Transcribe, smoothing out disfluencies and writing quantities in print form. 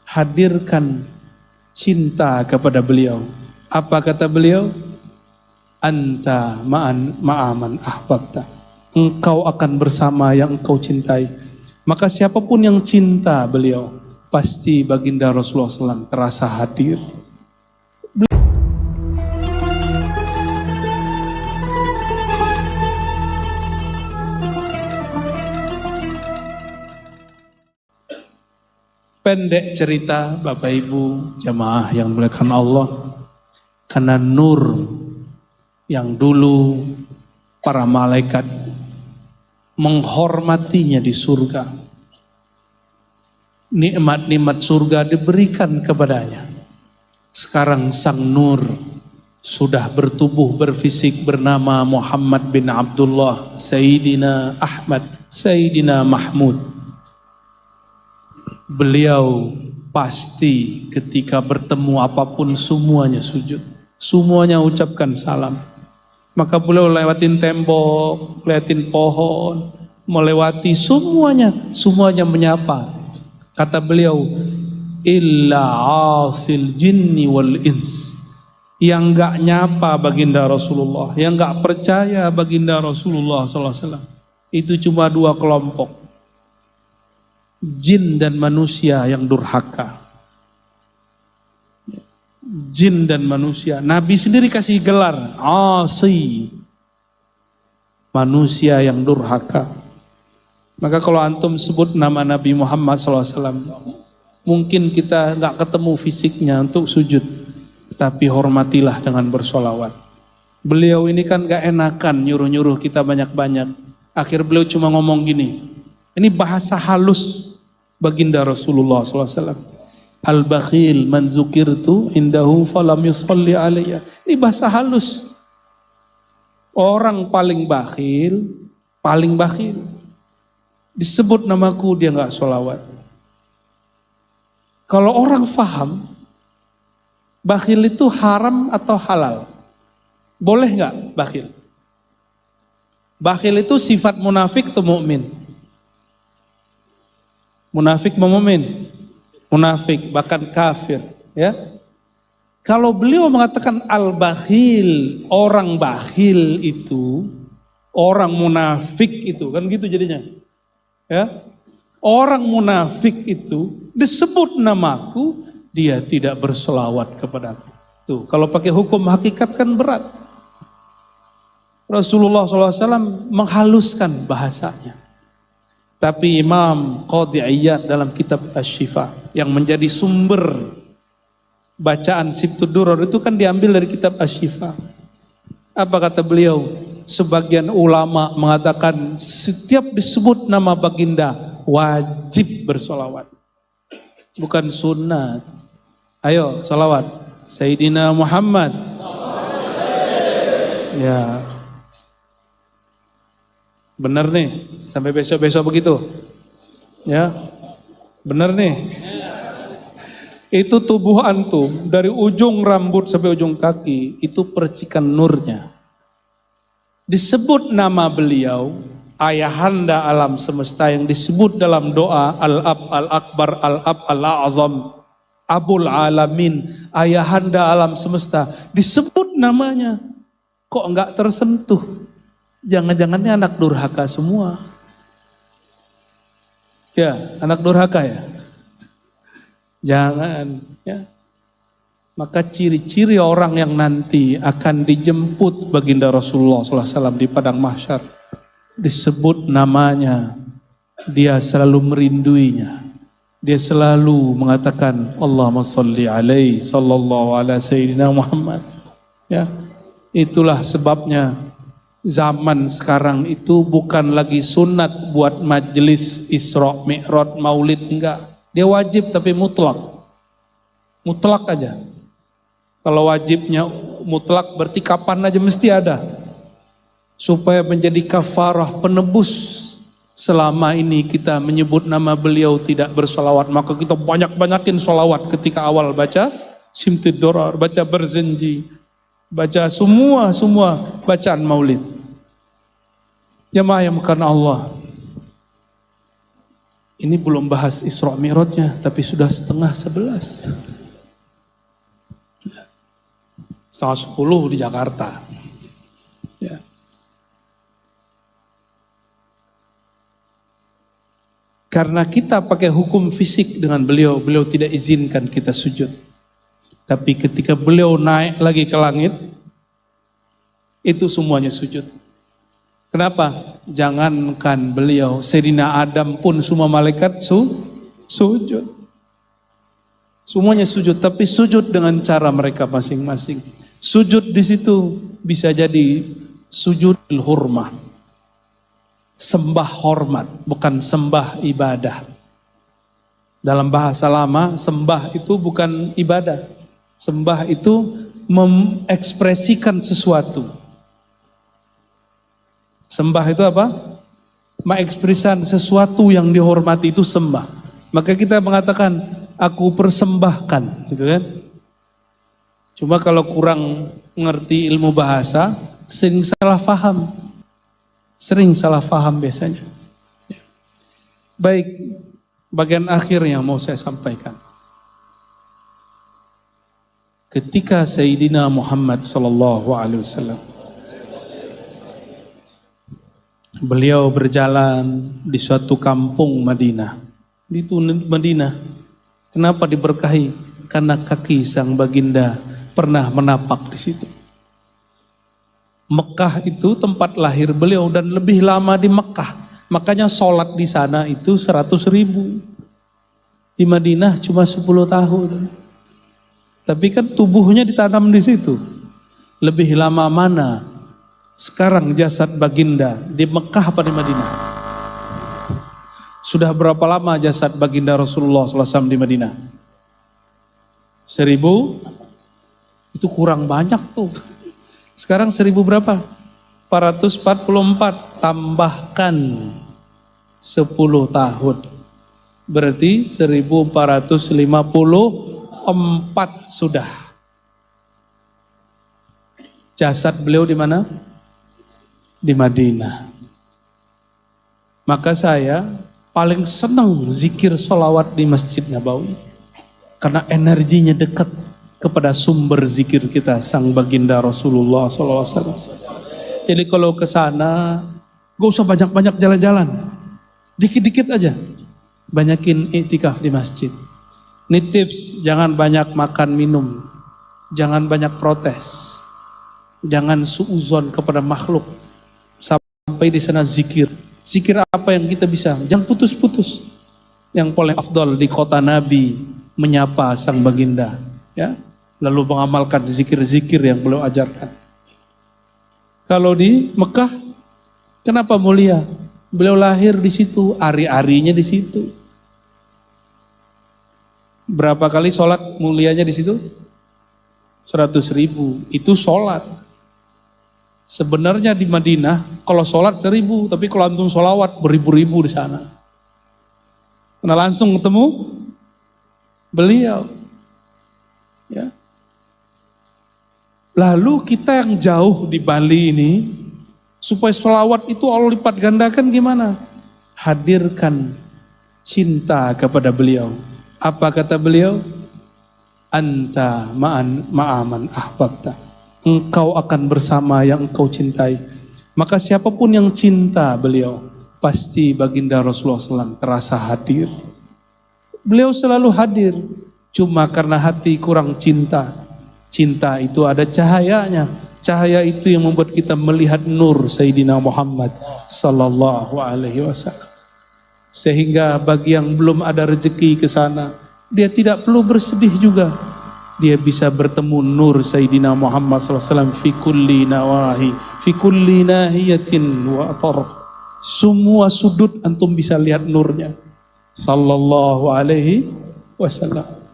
hadirkan cinta kepada beliau. Apa kata beliau? Anta ma'aman ahbabta. Engkau akan bersama yang engkau cintai. Maka siapapun yang cinta beliau, pasti baginda Rasulullah SAW terasa hadir. Pendek cerita Bapak Ibu jamaah yang dimuliakan Allah, karena nur yang dulu para malaikat menghormatinya di surga, nikmat-nikmat surga diberikan kepadanya. Sekarang sang nur sudah bertubuh berfisik bernama Muhammad bin Abdullah, Sayyidina Ahmad, Sayyidina Mahmud. Beliau pasti ketika bertemu apapun semuanya sujud, semuanya ucapkan salam. Maka beliau lewatin tembok, lewatin pohon, melewati semuanya menyapa. Kata beliau, illa asil jinni wal ins. Yang enggak nyapa baginda Rasulullah, yang enggak percaya baginda Rasulullah SAW, itu cuma dua kelompok. Jin dan manusia yang durhaka. Jin dan manusia. Nabi sendiri kasih gelar asi, manusia yang durhaka. Maka kalau antum sebut nama Nabi Muhammad SAW, mungkin kita nggak ketemu fisiknya untuk sujud, tapi hormatilah dengan bersolawat. Beliau ini kan nggak enakan nyuruh-nyuruh kita banyak-banyak. Akhir beliau cuma ngomong gini. Ini bahasa halus baginda Rasulullah SAW. Al-bakhil man zukirtu indahu falam yusalli alayya. Ini bahasa halus. Orang paling bakhil, disebut namaku dia nggak sholawat. Kalau orang faham, bakhil itu haram atau halal? Boleh nggak bakhil? Bakhil itu sifat munafik atau mukmin? Munafik memumin, munafik bahkan kafir, ya. Kalau beliau mengatakan al-bakhil, orang bakhil itu orang munafik itu, kan gitu jadinya. Ya. Orang munafik itu disebut namaku, dia tidak berselawat kepadaku. Tuh, kalau pakai hukum hakikat kan berat. Rasulullah SAW menghaluskan bahasanya. Tapi Imam Qadhi Iyad dalam kitab Asy-Syifa yang menjadi sumber bacaan Sibtud Duror itu kan diambil dari kitab Asy-Syifa. Apa kata beliau? Sebagian ulama mengatakan setiap disebut nama baginda wajib bersolawat, bukan sunnah. Ayo solawat Sayyidina Muhammad. Ya. Benar nih, sampai besok-besok begitu. Ya. Benar nih. Itu tubuh antum dari ujung rambut sampai ujung kaki itu percikan nurnya. Disebut nama beliau ayahanda alam semesta yang disebut dalam doa Al-Ab Al-Akbar Al-Ab Al-Azam Abul Alamin, ayahanda alam semesta, disebut namanya kok enggak tersentuh. Jangan-jangannya anak durhaka semua. Ya, anak durhaka ya. Jangan, ya. Maka ciri-ciri orang yang nanti akan dijemput baginda Rasulullah SAW di padang mahsyar, disebut namanya, dia selalu merinduinya. Dia selalu mengatakan Allahumma sholli alaihi sallallahu ala sayyidina Muhammad. Ya, itulah sebabnya zaman sekarang itu bukan lagi sunat buat majelis Isra Mi'raj Maulid, enggak. Dia wajib tapi mutlak. Mutlak aja. Kalau wajibnya mutlak berarti kapan aja mesti ada. Supaya menjadi kafarah penebus selama ini kita menyebut nama beliau tidak bersolawat. Maka kita banyak-banyakin solawat ketika awal baca Sibtud Duror, baca Berzenji, baca semua bacaan maulid. Jamaah yang bukan Allah. Ini belum bahas Isra Mi'rajnya, tapi sudah 10:30. 10:30 di Jakarta. Ya. Karena kita pakai hukum fisik dengan beliau, beliau tidak izinkan kita sujud. Tapi ketika beliau naik lagi ke langit, itu semuanya sujud. Kenapa? Jangankan beliau, Sayyidina Adam pun semua malaikat sujud. Semuanya sujud, tapi sujud dengan cara mereka masing-masing. Sujud di situ bisa jadi sujudul hurmah. Sembah hormat, bukan sembah ibadah. Dalam bahasa lama, sembah itu bukan ibadah. Sembah itu mengekspresikan sesuatu. Sembah itu apa? Mengekspresikan sesuatu yang dihormati itu sembah. Maka kita mengatakan, aku persembahkan, gitu kan? Cuma kalau kurang mengerti ilmu bahasa, sering salah faham. Sering salah faham biasanya. Baik, bagian akhir yang mau saya sampaikan. Ketika Sayyidina Muhammad SAW beliau berjalan di suatu kampung Madinah. Itu Madinah. Kenapa diberkahi? Karena kaki sang baginda pernah menapak di situ. Mekah itu tempat lahir beliau dan lebih lama di Mekah. Makanya sholat di sana itu 100.000. Di Madinah cuma 10 tahun. Tapi kan tubuhnya ditanam di situ. Lebih lama mana? Sekarang jasad baginda di Mekah apa di Madinah? Sudah berapa lama jasad baginda Rasulullah SAW di Madinah? 1000? Itu kurang banyak tuh. Sekarang 1000 berapa? 444 tambahkan 10 tahun. Berarti 1454 sudah. Jasad beliau di mana? Di Madinah. Maka saya paling senang zikir sholawat di Masjid Nabawi. Karena energinya dekat kepada sumber zikir kita, sang baginda Rasulullah SAW. Jadi kalau ke sana, gak usah banyak-banyak jalan-jalan. Dikit-dikit aja. Banyakin iktikaf di masjid. Ini tips, jangan banyak makan minum. Jangan banyak protes. Jangan suuzon kepada makhluk. Sampai di sana zikir. Zikir apa yang kita bisa? Jangan putus-putus. Yang paling afdal di kota Nabi menyapa sang baginda, ya. Lalu mengamalkan zikir-zikir yang beliau ajarkan. Kalau di Mekah, kenapa mulia? Beliau lahir di situ, ari-arinya di situ. Berapa kali sholat mulianya di situ? 100.000. Itu sholat. Sebenarnya di Madinah, kalau sholat 1000, tapi kalau antum sholawat beribu-ribu di sana. Karena langsung ketemu beliau. Ya. Lalu kita yang jauh di Bali ini, supaya sholawat itu Allah lipat gandakan gimana? Hadirkan cinta kepada beliau. Apa kata beliau? Anta ma'aman ahbabta. Engkau akan bersama yang engkau cintai. Maka siapapun yang cinta beliau, pasti baginda Rasulullah SAW terasa hadir. Beliau selalu hadir, cuma karena hati kurang cinta. Cinta itu ada cahayanya. Cahaya itu yang membuat kita melihat nur Sayyidina Muhammad sallallahu alaihi wasallam. Sehingga bagi yang belum ada rezeki ke sana, dia tidak perlu bersedih juga. Dia bisa bertemu nur Sayyidina Muhammad SAW fi kulli nawahi, fi kulli nahiyatin wa atarf. Semua sudut antum bisa lihat nurnya sallallahu alaihi wasallam.